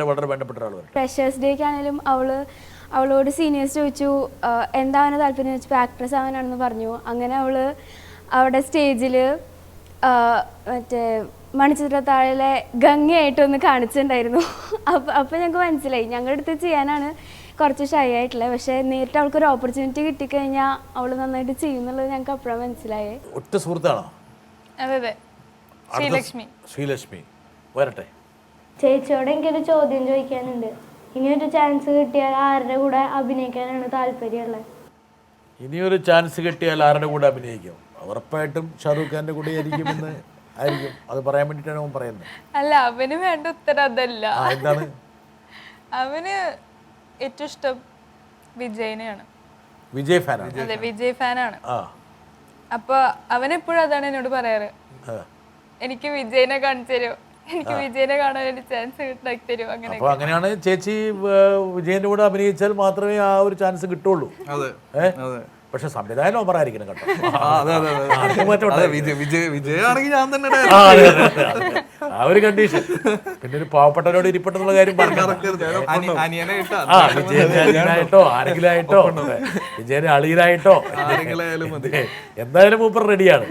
വളരെ വേണ്ടപ്പെട്ട ഒരാൾ ഫ്രഷേഴ്സ് ഡേക്ക് ആണെങ്കിലും അവളോട് സീനിയേഴ്സ് ചോദിച്ചു എന്താ അവന് താല്പര്യം വെച്ചപ്പോൾ ആക്ട്രസ് ആവാനാണെന്ന് പറഞ്ഞു. അങ്ങനെ അവിടെ സ്റ്റേജിൽ മറ്റേ മണിച്ചിത്രത്താഴിലെ ഗംഗയായിട്ടൊന്ന് കാണിച്ചിട്ടുണ്ടായിരുന്നു. അപ്പോൾ ഞങ്ങൾക്ക് മനസ്സിലായി ഞങ്ങളുടെ അടുത്ത് ചെയ്യാനാണ് കുറച്ച് ഷൈ ആയിട്ടുള്ളത്. പക്ഷേ നേരിട്ട് അവൾക്കൊരു ഓപ്പർച്യൂണിറ്റി കിട്ടിക്കഴിഞ്ഞാൽ അവൾ നന്നായിട്ട് ചെയ്യുന്നുള്ളത് ഞങ്ങൾക്ക് അപ്പോഴാണ് മനസ്സിലായേ. ഒറ്റ സുഹൃത്താണോ? അതെ, ശ്രീലക്ഷ്മി വരട്ടെ. ചേച്ചിയോട് എനിക്കൊരു ചോദ്യം ചോദിക്കാനുണ്ട്. ഇനിയൊരു ചാൻസ് കിട്ടിയാൽ ആരുടെ കൂടെ അഭിനയിക്കാനാണ് താല്പര്യമുള്ളത്? ഇനിയൊരു ചാൻസ് കിട്ടിയാൽ ആരുടെ കൂടെ അഭിനയിക്കും? ഉറപ്പായിട്ടും ഷാറൂഖ് ഖാന്റെ കൂടെ ആയിരിക്കുമെന്ന് ആയിരിക്കും. അത് പറയാൻ വേണ്ടിയിട്ടാണ് അവൻ പറയുന്നത്. അല്ല, അവന് വേണ്ട ഉത്തരം അതല്ല. എന്താണ്? അവന് ഏറ്റവും ഇഷ്ടം വിജയനെയാണ്. വിജയ് ഫാനാണ്. അതെ, വിജയ് ഫാനാണ്. അപ്പൊ അവനെപ്പോഴും അതാണ് എന്നോട് പറയാറ്, എനിക്ക് വിജയനെ കാണിച്ചു തരുമോ, എനിക്ക് വിജയനെ കാണാൻ ഒരു ചാൻസ് ഉണ്ടാക്കി തരുമോ. അങ്ങനെ അപ്പൊ അങ്ങനെയാണ് ചേച്ചി വിജയന്റെ കൂടെ അഭിനയിച്ചാൽ മാത്രമേ ആ ഒരു ചാൻസ് കിട്ടുള്ളൂ. പക്ഷെ സംവിധാനം പറയാതിരിക്കണം കേട്ടോ. വിജയാണെങ്കിൽ ഞാൻ തന്നെ ആ ഒരു കണ്ടീഷൻ. പിന്നെ ഒരു പാവപ്പെട്ടവരോട് ഇരിപ്പെട്ടെന്നുള്ള കാര്യം വിജയനായിട്ടോ ആരെങ്കിലും ആയിട്ടോ വിജയന് അളിയിലായിട്ടോ എന്തായാലും മൂപ്പർ റെഡിയാണ്.